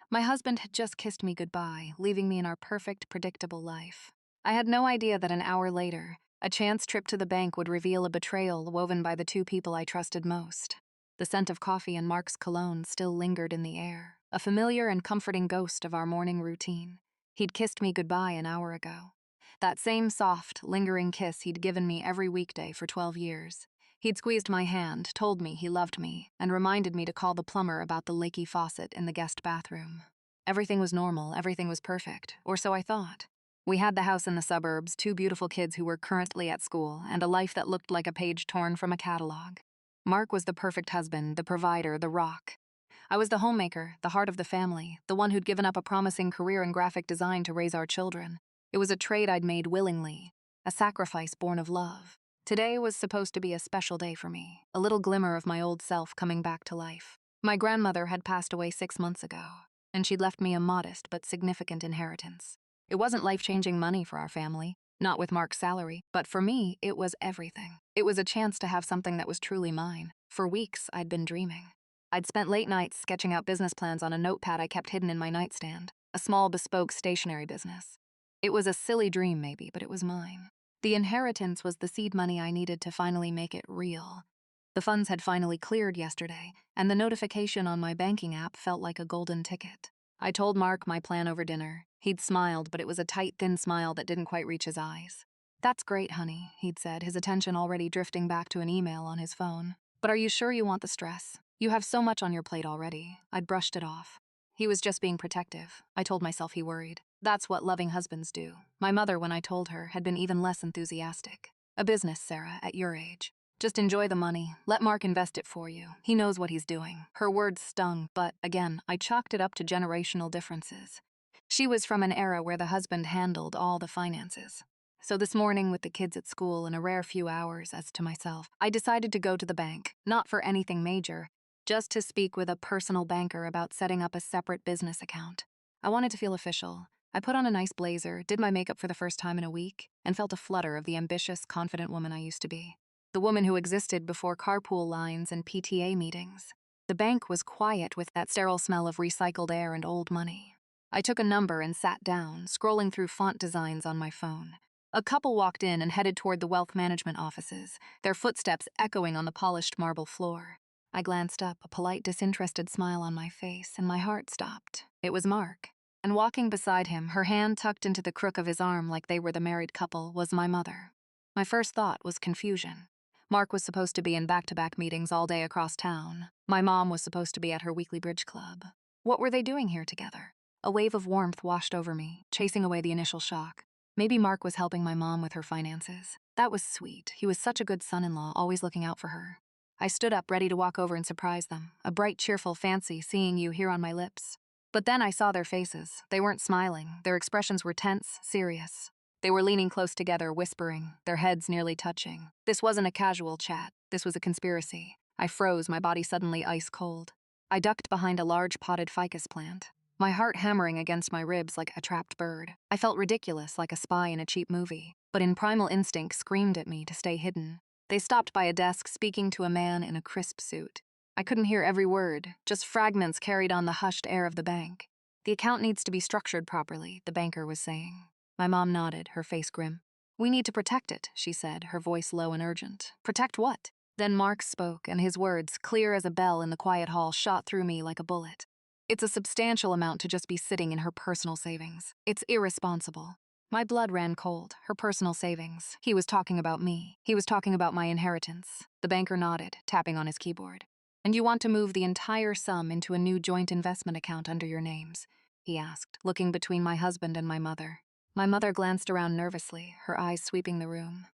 My husband had just kissed me goodbye, leaving me in our perfect, predictable life. I had no idea that an hour later, a chance trip to the bank would reveal a betrayal woven by the two people I trusted most. The scent of coffee and Mark's cologne still lingered in the air, a familiar and comforting ghost of our morning routine. He'd kissed me goodbye an hour ago. That same soft, lingering kiss he'd given me every weekday for 12 years. He'd squeezed my hand, told me he loved me, and reminded me to call the plumber about the leaky faucet in the guest bathroom. Everything was normal, everything was perfect, or so I thought. We had the house in the suburbs, two beautiful kids who were currently at school, and a life that looked like a page torn from a catalog. Mark was the perfect husband, the provider, the rock. I was the homemaker, the heart of the family, the one who'd given up a promising career in graphic design to raise our children. It was a trade I'd made willingly, a sacrifice born of love. Today was supposed to be a special day for me, a little glimmer of my old self coming back to life. My grandmother had passed away 6 months ago, and she'd left me a modest but significant inheritance. It wasn't life-changing money for our family, not with Mark's salary, but for me, it was everything. It was a chance to have something that was truly mine. For weeks, I'd been dreaming. I'd spent late nights sketching out business plans on a notepad I kept hidden in my nightstand, a small bespoke stationery business. It was a silly dream maybe, but it was mine. The inheritance was the seed money I needed to finally make it real. The funds had finally cleared yesterday, and the notification on my banking app felt like a golden ticket. I told Mark my plan over dinner. He'd smiled, but it was a tight, thin smile that didn't quite reach his eyes. "That's great, honey," he'd said, his attention already drifting back to an email on his phone. "But are you sure you want the stress? You have so much on your plate already." I'd brushed it off. He was just being protective. I told myself he worried. That's what loving husbands do. My mother, when I told her, had been even less enthusiastic. "A business, Sarah, at your age. Just enjoy the money. Let Mark invest it for you. He knows what he's doing." Her words stung, but again, I chalked it up to generational differences. She was from an era where the husband handled all the finances. So this morning, with the kids at school and a rare few hours as to myself, I decided to go to the bank, not for anything major, just to speak with a personal banker about setting up a separate business account. I wanted to feel official. I put on a nice blazer, did my makeup for the first time in a week, and felt a flutter of the ambitious, confident woman I used to be. The woman who existed before carpool lines and PTA meetings. The bank was quiet with that sterile smell of recycled air and old money. I took a number and sat down, scrolling through font designs on my phone. A couple walked in and headed toward the wealth management offices, their footsteps echoing on the polished marble floor. I glanced up, a polite, disinterested smile on my face, and my heart stopped. It was Mark. And walking beside him, her hand tucked into the crook of his arm like they were the married couple, was my mother. My first thought was confusion. Mark was supposed to be in back-to-back meetings all day across town. My mom was supposed to be at her weekly bridge club. What were they doing here together? A wave of warmth washed over me, chasing away the initial shock. Maybe Mark was helping my mom with her finances. That was sweet. He was such a good son-in-law, always looking out for her. I stood up, ready to walk over and surprise them, a bright, cheerful fancy seeing you here on my lips. But then I saw their faces. They weren't smiling. Their expressions were tense, serious. They were leaning close together, whispering, their heads nearly touching. This wasn't a casual chat. This was a conspiracy. I froze, my body suddenly ice cold. I ducked behind a large potted ficus plant, my heart hammering against my ribs like a trapped bird. I felt ridiculous, like a spy in a cheap movie, but in primal instinct screamed at me to stay hidden. They stopped by a desk, speaking to a man in a crisp suit. I couldn't hear every word, just fragments carried on the hushed air of the bank. "The account needs to be structured properly," the banker was saying. My mom nodded, her face grim. "We need to protect it," she said, her voice low and urgent. "Protect what?" Then Mark spoke, and his words, clear as a bell in the quiet hall, shot through me like a bullet. "It's a substantial amount to just be sitting in her personal savings. It's irresponsible." My blood ran cold. Her personal savings. He was talking about me. He was talking about my inheritance. The banker nodded, tapping on his keyboard. "And you want to move the entire sum into a new joint investment account under your names?" he asked, looking between my husband and my mother. My mother glanced around nervously, her eyes sweeping the room.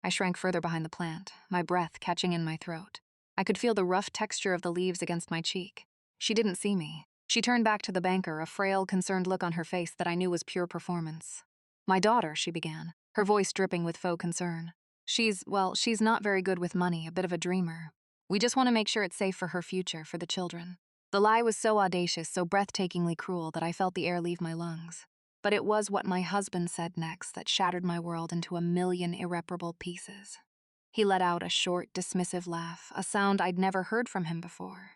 I shrank further behind the plant, my breath catching in my throat. I could feel the rough texture of the leaves against my cheek. She didn't see me. She turned back to the banker, a frail, concerned look on her face that I knew was pure performance. "My daughter," she began, her voice dripping with faux concern. She's not very good with money, a bit of a dreamer. We just want to make sure it's safe for her future, for the children." The lie was so audacious, so breathtakingly cruel that I felt the air leave my lungs. But it was what my husband said next that shattered my world into a million irreparable pieces. He let out a short, dismissive laugh, a sound I'd never heard from him before.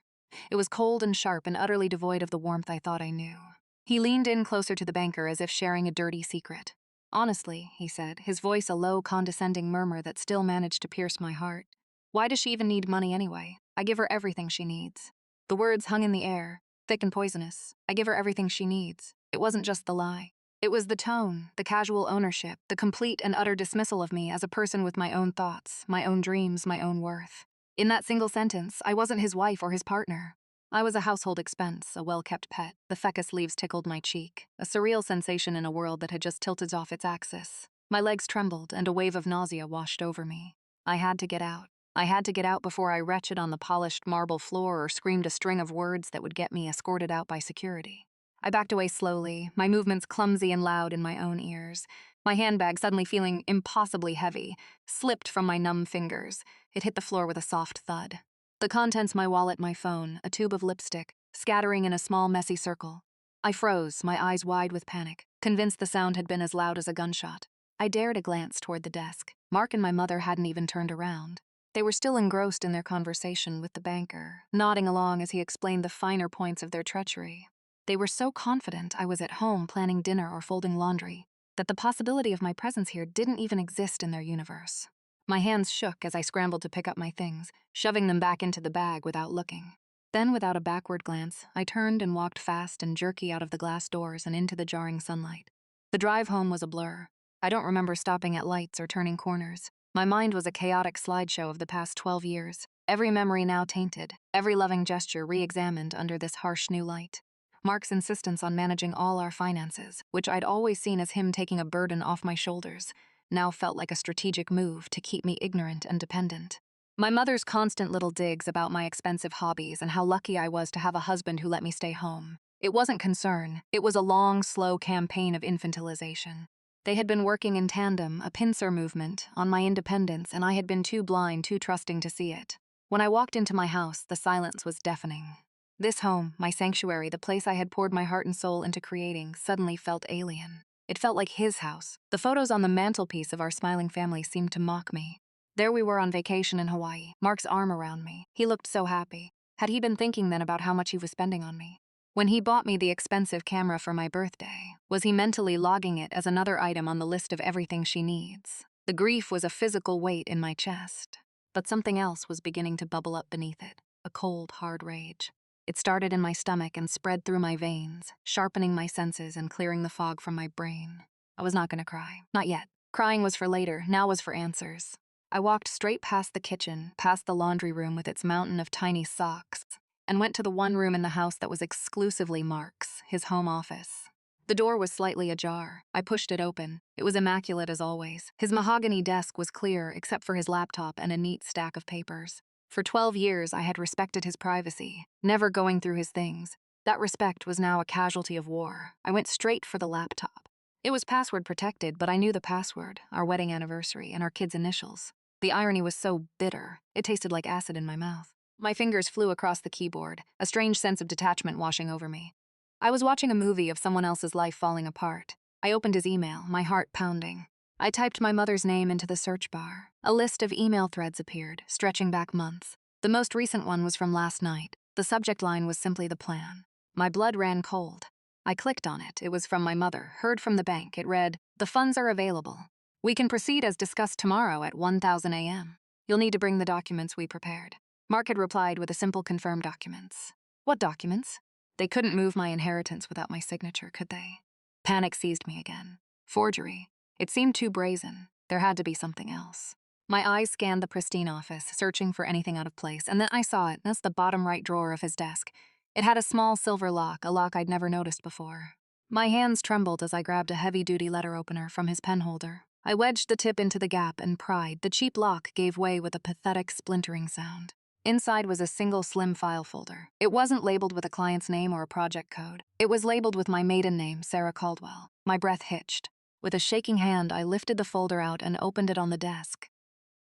It was cold and sharp and utterly devoid of the warmth I thought I knew. He leaned in closer to the banker as if sharing a dirty secret. "Honestly," he said, his voice a low, condescending murmur that still managed to pierce my heart. "Why does she even need money anyway? I give her everything she needs." The words hung in the air, thick and poisonous. I give her everything she needs. It wasn't just the lie. It was the tone, the casual ownership, the complete and utter dismissal of me as a person with my own thoughts, my own dreams, my own worth. In that single sentence, I wasn't his wife or his partner. I was a household expense, a well-kept pet. The fecus leaves tickled my cheek, a surreal sensation in a world that had just tilted off its axis. My legs trembled, and a wave of nausea washed over me. I had to get out. I had to get out before I retched on the polished marble floor or screamed a string of words that would get me escorted out by security. I backed away slowly, my movements clumsy and loud in my own ears. My handbag, suddenly feeling impossibly heavy, slipped from my numb fingers. It hit the floor with a soft thud. The contents, my wallet, my phone, a tube of lipstick, scattering in a small, messy circle. I froze, my eyes wide with panic, convinced the sound had been as loud as a gunshot. I dared a glance toward the desk. Mark and my mother hadn't even turned around. They were still engrossed in their conversation with the banker, nodding along as he explained the finer points of their treachery. They were so confident I was at home planning dinner or folding laundry that the possibility of my presence here didn't even exist in their universe. My hands shook as I scrambled to pick up my things, shoving them back into the bag without looking. Then, without a backward glance, I turned and walked fast and jerky out of the glass doors and into the jarring sunlight. The drive home was a blur. I don't remember stopping at lights or turning corners. My mind was a chaotic slideshow of the past 12 years, every memory now tainted, every loving gesture re-examined under this harsh new light. Mark's insistence on managing all our finances, which I'd always seen as him taking a burden off my shoulders, now felt like a strategic move to keep me ignorant and dependent. My mother's constant little digs about my expensive hobbies and how lucky I was to have a husband who let me stay home. It wasn't concern, it was a long, slow campaign of infantilization. They had been working in tandem, a pincer movement, on my independence, and I had been too blind, too trusting to see it. When I walked into my house, the silence was deafening. This home, my sanctuary, the place I had poured my heart and soul into creating, suddenly felt alien. It felt like his house. The photos on the mantelpiece of our smiling family seemed to mock me. There we were on vacation in Hawaii, Mark's arm around me. He looked so happy. Had he been thinking then about how much he was spending on me? When he bought me the expensive camera for my birthday, was he mentally logging it as another item on the list of everything she needs? The grief was a physical weight in my chest, but something else was beginning to bubble up beneath it, a cold, hard rage. It started in my stomach and spread through my veins, sharpening my senses and clearing the fog from my brain. I was not going to cry. Not yet. Crying was for later, now was for answers. I walked straight past the kitchen, past the laundry room with its mountain of tiny socks, and went to the one room in the house that was exclusively Mark's, his home office. The door was slightly ajar. I pushed it open. It was immaculate as always. His mahogany desk was clear except for his laptop and a neat stack of papers. For 12 years, I had respected his privacy, never going through his things. That respect was now a casualty of war. I went straight for the laptop. It was password protected, but I knew the password, our wedding anniversary, and our kids' initials. The irony was so bitter, it tasted like acid in my mouth. My fingers flew across the keyboard, a strange sense of detachment washing over me. I was watching a movie of someone else's life falling apart. I opened his email, my heart pounding. I typed my mother's name into the search bar. A list of email threads appeared, stretching back months. The most recent one was from last night. The subject line was simply the plan. My blood ran cold. I clicked on it. It was from my mother, heard from the bank. It read, "The funds are available. We can proceed as discussed tomorrow at 1000 a.m. You'll need to bring the documents we prepared." Mark had replied with a simple confirm documents. What documents? They couldn't move my inheritance without my signature, could they? Panic seized me again. Forgery. It seemed too brazen. There had to be something else. My eyes scanned the pristine office, searching for anything out of place, and then I saw it. That's the bottom right drawer of his desk. It had a small silver lock, a lock I'd never noticed before. My hands trembled as I grabbed a heavy-duty letter opener from his penholder. I wedged the tip into the gap and pried. The cheap lock gave way with a pathetic splintering sound. Inside was a single slim file folder. It wasn't labeled with a client's name or a project code. It was labeled with my maiden name, Sarah Caldwell. My breath hitched. With a shaking hand, I lifted the folder out and opened it on the desk.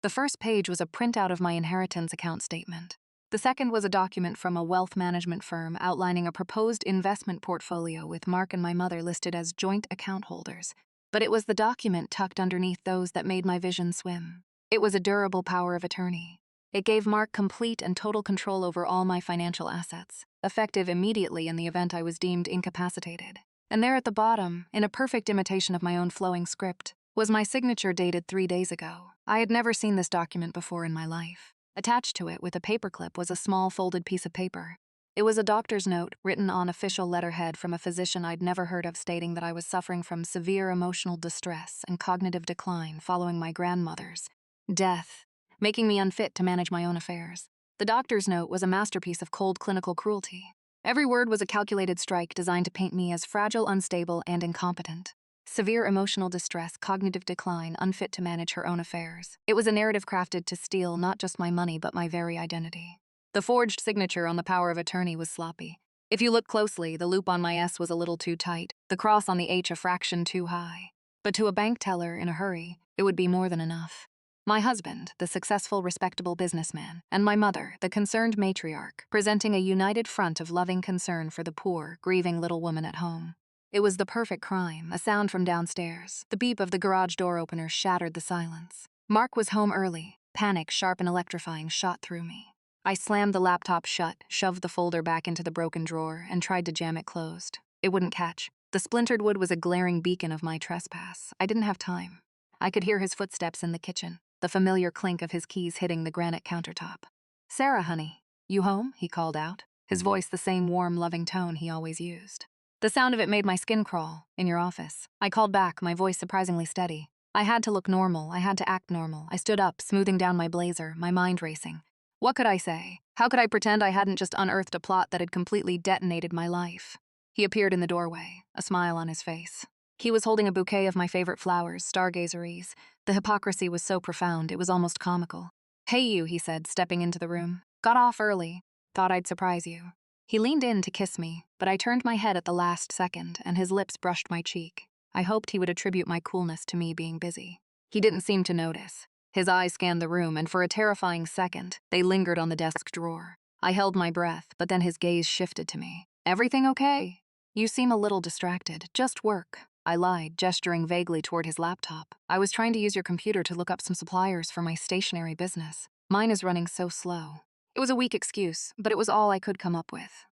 The first page was a printout of my inheritance account statement. The second was a document from a wealth management firm outlining a proposed investment portfolio with Mark and my mother listed as joint account holders. But it was the document tucked underneath those that made my vision swim. It was a durable power of attorney. It gave Mark complete and total control over all my financial assets, effective immediately in the event I was deemed incapacitated. And there at the bottom, in a perfect imitation of my own flowing script, was my signature dated 3 days ago. I had never seen this document before in my life. Attached to it with a paperclip was a small folded piece of paper. It was a doctor's note written on official letterhead from a physician I'd never heard of, stating that I was suffering from severe emotional distress and cognitive decline following my grandmother's death, making me unfit to manage my own affairs. The doctor's note was a masterpiece of cold clinical cruelty. Every word was a calculated strike designed to paint me as fragile, unstable, and incompetent. Severe emotional distress, cognitive decline, unfit to manage her own affairs. It was a narrative crafted to steal not just my money but my very identity. The forged signature on the power of attorney was sloppy. If you look closely, the loop on my S was a little too tight, the cross on the H a fraction too high. But to a bank teller in a hurry, it would be more than enough. My husband, the successful, respectable businessman, and my mother, the concerned matriarch, presenting a united front of loving concern for the poor, grieving little woman at home. It was the perfect crime, a sound from downstairs. The beep of the garage door opener shattered the silence. Mark was home early. Panic, sharp and electrifying, shot through me. I slammed the laptop shut, shoved the folder back into the broken drawer, and tried to jam it closed. It wouldn't catch. The splintered wood was a glaring beacon of my trespass. I didn't have time. I could hear his footsteps in the kitchen, the familiar clink of his keys hitting the granite countertop. "Sarah, honey, you home?" he called out, his voice the same warm, loving tone he always used. The sound of it made my skin crawl. "In your office." I called back, my voice surprisingly steady. I had to look normal. I had to act normal. I stood up, smoothing down my blazer, my mind racing. What could I say? How could I pretend I hadn't just unearthed a plot that had completely detonated my life? He appeared in the doorway, a smile on his face. He was holding a bouquet of my favorite flowers, stargazeries. The hypocrisy was so profound, it was almost comical. "Hey you," he said, stepping into the room. "Got off early. Thought I'd surprise you." He leaned in to kiss me, but I turned my head at the last second, and his lips brushed my cheek. I hoped he would attribute my coolness to me being busy. He didn't seem to notice. His eyes scanned the room, and for a terrifying second, they lingered on the desk drawer. I held my breath, but then his gaze shifted to me. "Everything okay? You seem a little distracted. Just work." I lied, gesturing vaguely toward his laptop. "I was trying to use your computer to look up some suppliers for my stationery business. Mine is running so slow." It was a weak excuse, but it was all I could come up with.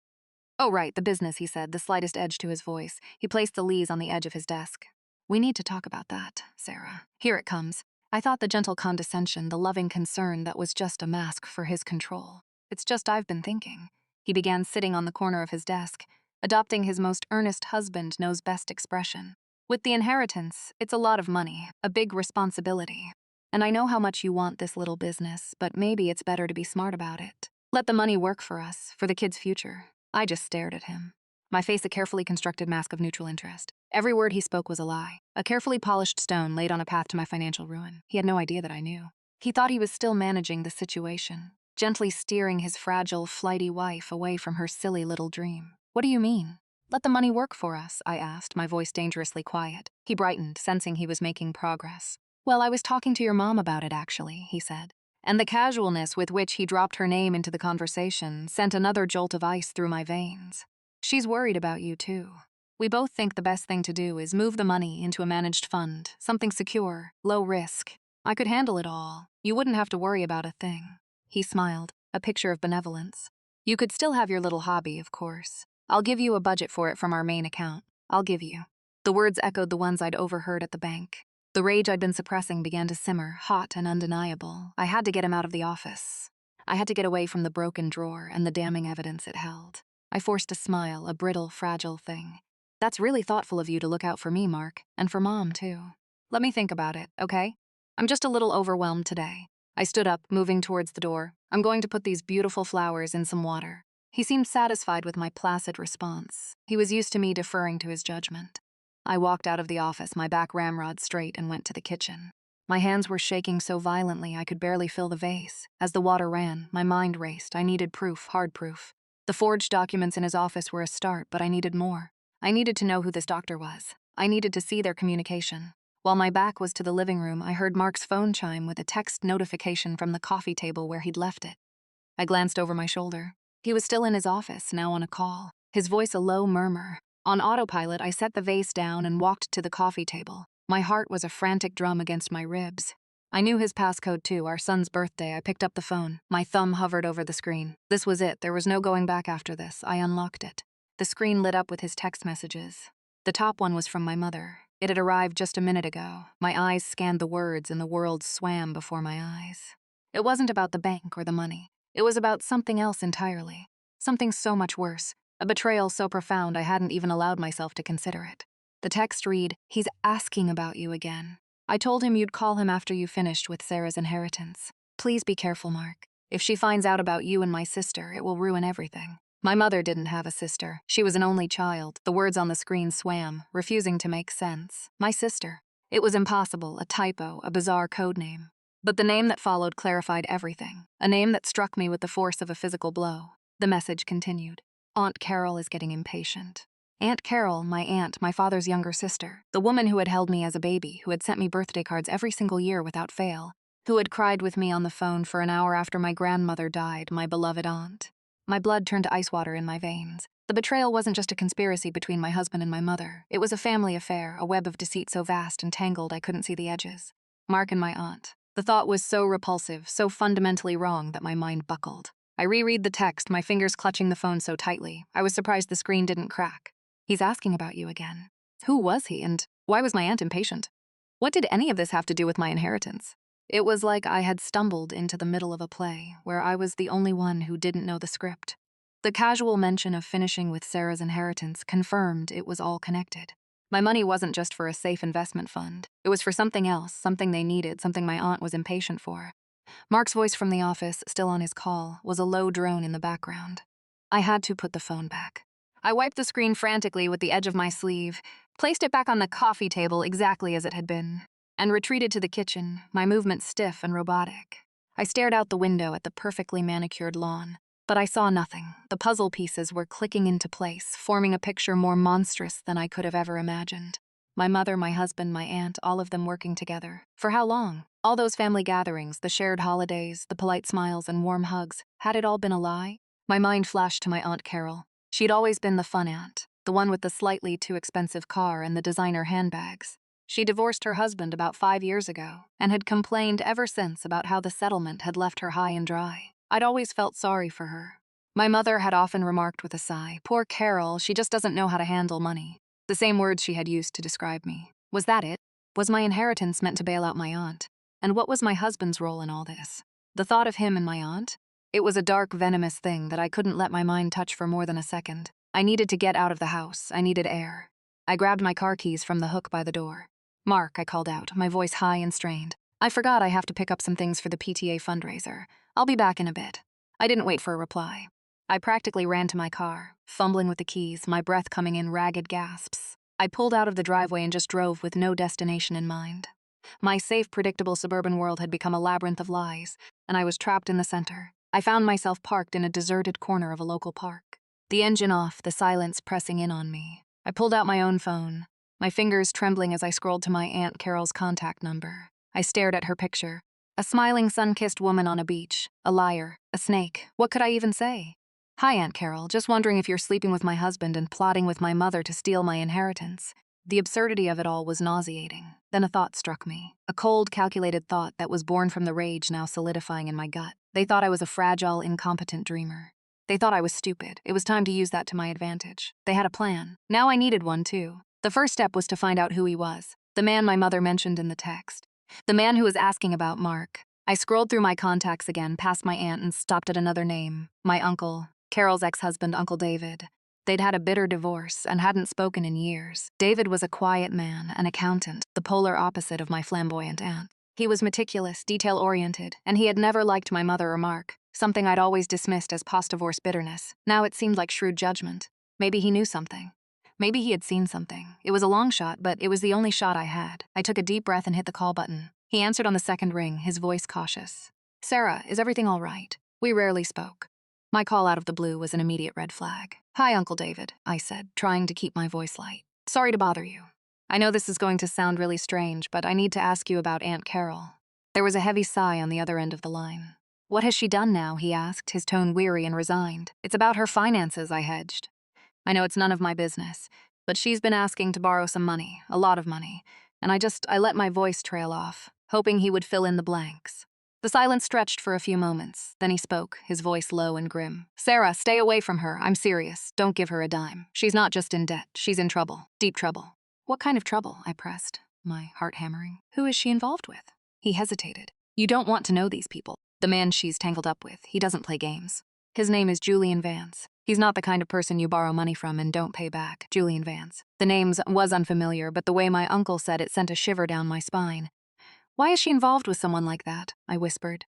"Oh, right, the business," he said, the slightest edge to his voice. He placed the lees on the edge of his desk. "We need to talk about that, Sarah. Here it comes." I thought the gentle condescension, the loving concern, that was just a mask for his control. "It's just I've been thinking." He began sitting on the corner of his desk, adopting his most earnest husband knows best expression. "With the inheritance, it's a lot of money, a big responsibility. And I know how much you want this little business, but maybe it's better to be smart about it. Let the money work for us, for the kid's future." I just stared at him, my face a carefully constructed mask of neutral interest. Every word he spoke was a lie, a carefully polished stone laid on a path to my financial ruin. He had no idea that I knew. He thought he was still managing the situation, gently steering his fragile, flighty wife away from her silly little dream. "What do you mean?" "Let the money work for us," I asked, my voice dangerously quiet. He brightened, sensing he was making progress. "Well, I was talking to your mom about it, actually," he said. And the casualness with which he dropped her name into the conversation sent another jolt of ice through my veins. "She's worried about you, too. We both think the best thing to do is move the money into a managed fund, something secure, low risk. I could handle it all. You wouldn't have to worry about a thing." He smiled, a picture of benevolence. "You could still have your little hobby, of course. I'll give you a budget for it from our main account. I'll give you." The words echoed the ones I'd overheard at the bank. The rage I'd been suppressing began to simmer, hot and undeniable. I had to get him out of the office. I had to get away from the broken drawer and the damning evidence it held. I forced a smile, a brittle, fragile thing. "That's really thoughtful of you to look out for me, Mark, and for Mom, too. Let me think about it, okay? I'm just a little overwhelmed today." I stood up, moving towards the door. "I'm going to put these beautiful flowers in some water." He seemed satisfied with my placid response. He was used to me deferring to his judgment. I walked out of the office, my back ramrod straight, and went to the kitchen. My hands were shaking so violently I could barely fill the vase. As the water ran, my mind raced. I needed proof, hard proof. The forged documents in his office were a start, but I needed more. I needed to know who this doctor was. I needed to see their communication. While my back was to the living room, I heard Mark's phone chime with a text notification from the coffee table where he'd left it. I glanced over my shoulder. He was still in his office, now on a call, his voice a low murmur. On autopilot, I set the vase down and walked to the coffee table. My heart was a frantic drum against my ribs. I knew his passcode too, our son's birthday. I picked up the phone. My thumb hovered over the screen. This was it. There was no going back after this. I unlocked it. The screen lit up with his text messages. The top one was from my mother. It had arrived just a minute ago. My eyes scanned the words and the world swam before my eyes. It wasn't about the bank or the money. It was about something else entirely. Something so much worse. A betrayal so profound I hadn't even allowed myself to consider it. The text read, "He's asking about you again. I told him you'd call him after you finished with Sarah's inheritance. Please be careful, Mark. If she finds out about you and my sister, it will ruin everything." My mother didn't have a sister. She was an only child. The words on the screen swam, refusing to make sense. My sister. It was impossible, a typo, a bizarre code name. But the name that followed clarified everything. A name that struck me with the force of a physical blow. The message continued. Aunt Carol is getting impatient. Aunt Carol, my aunt, my father's younger sister, the woman who had held me as a baby, who had sent me birthday cards every single year without fail, who had cried with me on the phone for an hour after my grandmother died, my beloved aunt. My blood turned to ice water in my veins. The betrayal wasn't just a conspiracy between my husband and my mother. It was a family affair, a web of deceit so vast and tangled I couldn't see the edges. Mark and my aunt. The thought was so repulsive, so fundamentally wrong that my mind buckled. I reread the text, my fingers clutching the phone so tightly. I was surprised the screen didn't crack. He's asking about you again. Who was he, and why was my aunt impatient? What did any of this have to do with my inheritance? It was like I had stumbled into the middle of a play, where I was the only one who didn't know the script. The casual mention of finishing with Sarah's inheritance confirmed it was all connected. My money wasn't just for a safe investment fund. It was for something else, something they needed, something my aunt was impatient for. Mark's voice from the office, still on his call, was a low drone in the background. I had to put the phone back. I wiped the screen frantically with the edge of my sleeve, placed it back on the coffee table exactly as it had been, and retreated to the kitchen, my movements stiff and robotic. I stared out the window at the perfectly manicured lawn, but I saw nothing. The puzzle pieces were clicking into place, forming a picture more monstrous than I could have ever imagined. My mother, my husband, my aunt, all of them working together. For how long? All those family gatherings, the shared holidays, the polite smiles and warm hugs, had it all been a lie? My mind flashed to my Aunt Carol. She'd always been the fun aunt, the one with the slightly too expensive car and the designer handbags. She divorced her husband about 5 years ago and had complained ever since about how the settlement had left her high and dry. I'd always felt sorry for her. My mother had often remarked with a sigh, "Poor Carol, she just doesn't know how to handle money." The same words she had used to describe me. Was that it? Was my inheritance meant to bail out my aunt? And what was my husband's role in all this? The thought of him and my aunt? It was a dark, venomous thing that I couldn't let my mind touch for more than a second. I needed to get out of the house. I needed air. I grabbed my car keys from the hook by the door. "Mark," I called out, my voice high and strained. "I forgot I have to pick up some things for the PTA fundraiser. I'll be back in a bit." I didn't wait for a reply. I practically ran to my car, fumbling with the keys, my breath coming in ragged gasps. I pulled out of the driveway and just drove with no destination in mind. My safe, predictable suburban world had become a labyrinth of lies, and I was trapped in the center. I found myself parked in a deserted corner of a local park. The engine off, the silence pressing in on me. I pulled out my own phone, my fingers trembling as I scrolled to my Aunt Carol's contact number. I stared at her picture. A smiling, sun-kissed woman on a beach. A liar. A snake. What could I even say? "Hi, Aunt Carol. Just wondering if you're sleeping with my husband and plotting with my mother to steal my inheritance." The absurdity of it all was nauseating. Then a thought struck me. A cold, calculated thought that was born from the rage now solidifying in my gut. They thought I was a fragile, incompetent dreamer. They thought I was stupid. It was time to use that to my advantage. They had a plan. Now I needed one, too. The first step was to find out who he was. The man my mother mentioned in the text. The man who was asking about Mark. I scrolled through my contacts again, past my aunt, and stopped at another name. My uncle. Carol's ex-husband, Uncle David. They'd had a bitter divorce and hadn't spoken in years. David was a quiet man, an accountant, the polar opposite of my flamboyant aunt. He was meticulous, detail-oriented, and he had never liked my mother or Mark, something I'd always dismissed as post-divorce bitterness. Now it seemed like shrewd judgment. Maybe he knew something. Maybe he had seen something. It was a long shot, but it was the only shot I had. I took a deep breath and hit the call button. He answered on the second ring, his voice cautious. "Sarah, is everything all right?" We rarely spoke. My call out of the blue was an immediate red flag. "Hi, Uncle David," I said, trying to keep my voice light. "Sorry to bother you. I know this is going to sound really strange, but I need to ask you about Aunt Carol." There was a heavy sigh on the other end of the line. "What has she done now?" he asked, his tone weary and resigned. "It's about her finances," I hedged. "I know it's none of my business, but she's been asking to borrow some money, a lot of money, and I let my voice trail off. hoping he would fill in the blanks. The silence stretched for a few moments. Then he spoke, his voice low and grim. "Sarah, stay away from her. I'm serious. Don't give her a dime. She's not just in debt. She's in trouble. Deep trouble." "What kind of trouble?" I pressed, my heart hammering. "Who is she involved with?" He hesitated. "You don't want to know these people. The man she's tangled up with, he doesn't play games. His name is Julian Vance. He's not the kind of person you borrow money from and don't pay back. Julian Vance." The name was unfamiliar, but the way my uncle said it sent a shiver down my spine. "Why is she involved with someone like that?" I whispered.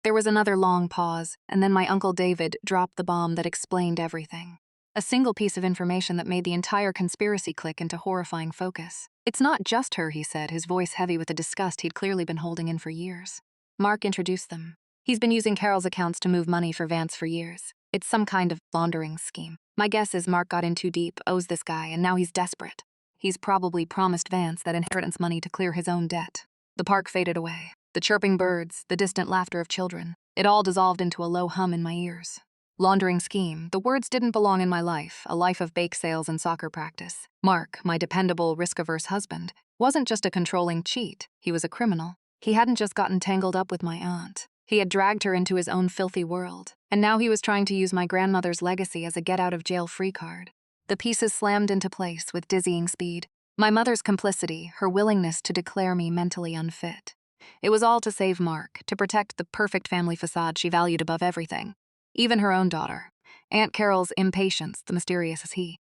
There was another long pause, and then my Uncle David dropped the bomb that explained everything. A single piece of information that made the entire conspiracy click into horrifying focus. "It's not just her," he said, his voice heavy with the disgust he'd clearly been holding in for years. "Mark introduced them. He's been using Carol's accounts to move money for Vance for years. It's some kind of laundering scheme. My guess is Mark got in too deep, owes this guy, and now he's desperate. He's probably promised Vance that inheritance money to clear his own debt." The park faded away. The chirping birds, the distant laughter of children. It all dissolved into a low hum in my ears. Laundering scheme. The words didn't belong in my life, a life of bake sales and soccer practice. Mark, my dependable, risk-averse husband, wasn't just a controlling cheat. He was a criminal. He hadn't just gotten tangled up with my aunt. He had dragged her into his own filthy world. And now he was trying to use my grandmother's legacy as a get-out-of-jail-free card. The pieces slammed into place with dizzying speed. My mother's complicity, her willingness to declare me mentally unfit. It was all to save Mark, to protect the perfect family facade she valued above everything. Even her own daughter. Aunt Carol's impatience, the mysterious as he.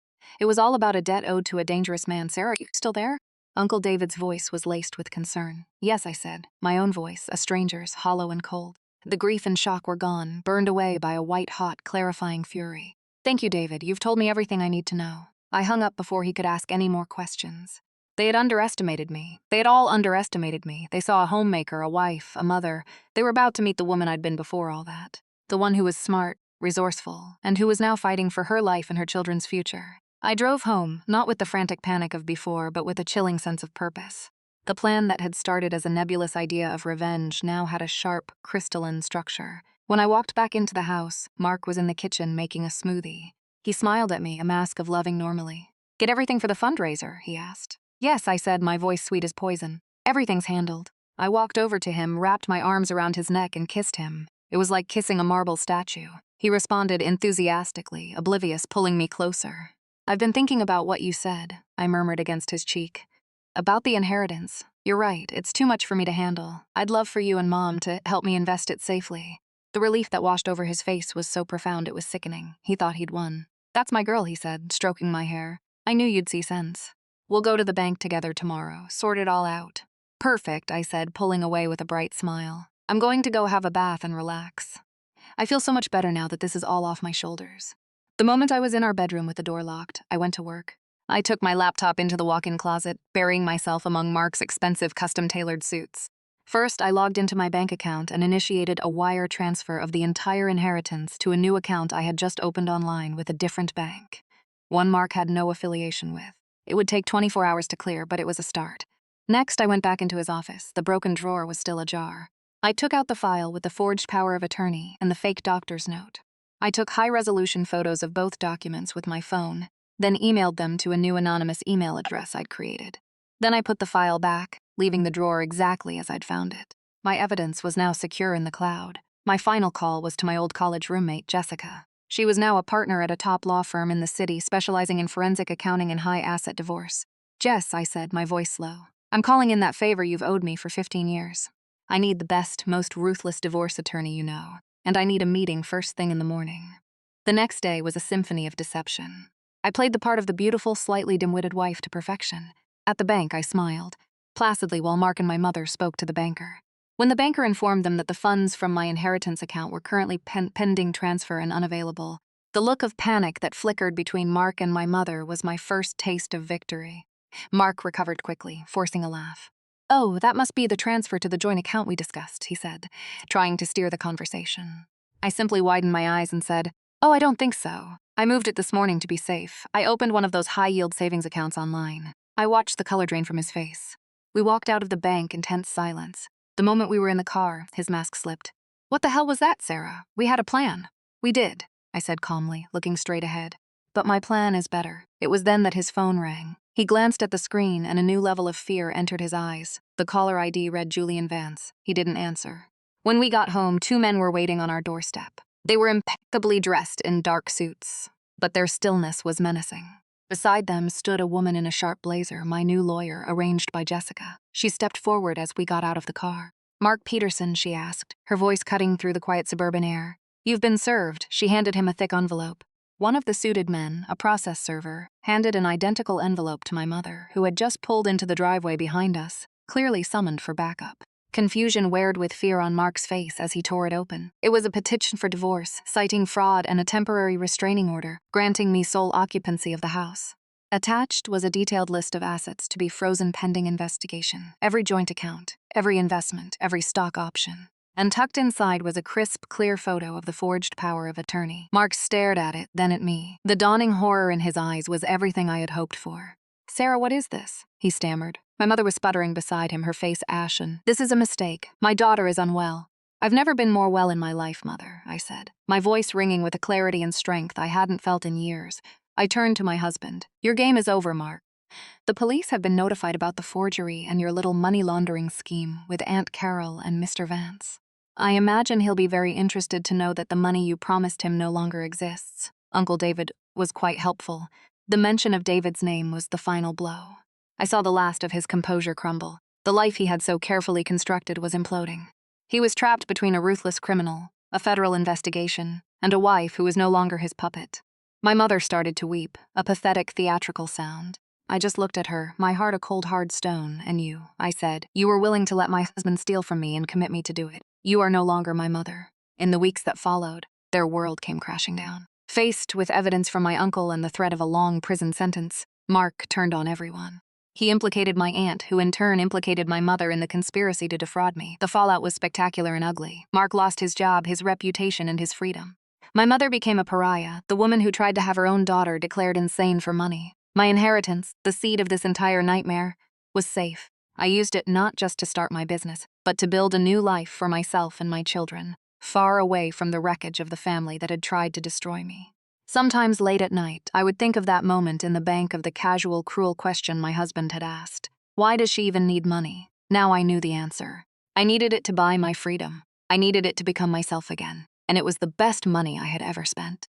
It was all about a debt owed to a dangerous man. "Sarah, you still there?" Uncle David's voice was laced with concern. "Yes," I said, my own voice, a stranger's, hollow and cold. The grief and shock were gone, burned away by a white-hot, clarifying fury. "Thank you, David. You've told me everything I need to know." I hung up before he could ask any more questions. They had underestimated me. They had all underestimated me. They saw a homemaker, a wife, a mother. They were about to meet the woman I'd been before all that. The one who was smart, resourceful, and who was now fighting for her life and her children's future. I drove home, not with the frantic panic of before, but with a chilling sense of purpose. The plan that had started as a nebulous idea of revenge now had a sharp, crystalline structure. When I walked back into the house, Mark was in the kitchen making a smoothie. He smiled at me, a mask of loving normalcy. "Get everything for the fundraiser?" he asked. "Yes," I said, my voice sweet as poison. "Everything's handled." I walked over to him, wrapped my arms around his neck, and kissed him. It was like kissing a marble statue. He responded enthusiastically, oblivious, pulling me closer. "I've been thinking about what you said," I murmured against his cheek. "About the inheritance. You're right, it's too much for me to handle. I'd love for you and Mom to help me invest it safely." The relief that washed over his face was so profound it was sickening. He thought he'd won. "That's my girl," he said, stroking my hair. "I knew you'd see sense. We'll go to the bank together tomorrow, sort it all out." "Perfect," I said, pulling away with a bright smile. "I'm going to go have a bath and relax. I feel so much better now that this is all off my shoulders." The moment I was in our bedroom with the door locked, I went to work. I took my laptop into the walk-in closet, burying myself among Mark's expensive custom-tailored suits. First, I logged into my bank account and initiated a wire transfer of the entire inheritance to a new account I had just opened online with a different bank. One Mark had no affiliation with. It would take 24 hours to clear, but it was a start. Next, I went back into his office. The broken drawer was still ajar. I took out the file with the forged power of attorney and the fake doctor's note. I took high-resolution photos of both documents with my phone, then emailed them to a new anonymous email address I'd created. Then I put the file back, leaving the drawer exactly as I'd found it. My evidence was now secure in the cloud. My final call was to my old college roommate, Jessica. She was now a partner at a top law firm in the city specializing in forensic accounting and high-asset divorce. "Jess," I said, my voice slow, "I'm calling in that favor you've owed me for 15 years. I need the best, most ruthless divorce attorney you know, and I need a meeting first thing in the morning." The next day was a symphony of deception. I played the part of the beautiful, slightly dim-witted wife to perfection. At the bank, I smiled, placidly while Mark and my mother spoke to the banker. When the banker informed them that the funds from my inheritance account were currently pending transfer and unavailable, the look of panic that flickered between Mark and my mother was my first taste of victory. Mark recovered quickly, forcing a laugh. "Oh, that must be the transfer to the joint account we discussed," he said, trying to steer the conversation. I simply widened my eyes and said, "Oh, I don't think so. I moved it this morning to be safe. I opened one of those high-yield savings accounts online." I watched the color drain from his face. We walked out of the bank in tense silence. The moment we were in the car, his mask slipped. "What the hell was that, Sarah? We had a plan." "We did," I said calmly, looking straight ahead. "But my plan is better." It was then that his phone rang. He glanced at the screen and a new level of fear entered his eyes. The caller ID read Julian Vance. He didn't answer. When we got home, 2 men were waiting on our doorstep. They were impeccably dressed in dark suits, but their stillness was menacing. Beside them stood a woman in a sharp blazer, my new lawyer, arranged by Jessica. She stepped forward as we got out of the car. "Mark Peterson," she asked, her voice cutting through the quiet suburban air. "You've been served." She handed him a thick envelope. One of the suited men, a process server, handed an identical envelope to my mother, who had just pulled into the driveway behind us, clearly summoned for backup. Confusion weared with fear on Mark's face as he tore it open. It was a petition for divorce, citing fraud and a temporary restraining order, granting me sole occupancy of the house. Attached was a detailed list of assets to be frozen pending investigation, every joint account, every investment, every stock option. And tucked inside was a crisp, clear photo of the forged power of attorney. Mark stared at it, then at me. The dawning horror in his eyes was everything I had hoped for. "Sarah, what is this?" he stammered. My mother was sputtering beside him, her face ashen. "This is a mistake. My daughter is unwell." "I've never been more well in my life, Mother," I said, my voice ringing with a clarity and strength I hadn't felt in years. I turned to my husband. "Your game is over, Mark. The police have been notified about the forgery and your little money laundering scheme with Aunt Carol and Mr. Vance. I imagine he'll be very interested to know that the money you promised him no longer exists." Uncle David was quite helpful. The mention of David's name was the final blow. I saw the last of his composure crumble. The life he had so carefully constructed was imploding. He was trapped between a ruthless criminal, a federal investigation, and a wife who was no longer his puppet. My mother started to weep, a pathetic theatrical sound. I just looked at her, my heart a cold hard stone. "And you," I said, "you were willing to let my husband steal from me and commit me to do it. You are no longer my mother." In the weeks that followed, their world came crashing down. Faced with evidence from my uncle and the threat of a long prison sentence, Mark turned on everyone. He implicated my aunt, who in turn implicated my mother in the conspiracy to defraud me. The fallout was spectacular and ugly. Mark lost his job, his reputation, and his freedom. My mother became a pariah, the woman who tried to have her own daughter declared insane for money. My inheritance, the seed of this entire nightmare, was safe. I used it not just to start my business, but to build a new life for myself and my children, far away from the wreckage of the family that had tried to destroy me. Sometimes late at night, I would think of that moment in the bank of the casual, cruel question my husband had asked. Why does she even need money? Now I knew the answer. I needed it to buy my freedom. I needed it to become myself again. And it was the best money I had ever spent.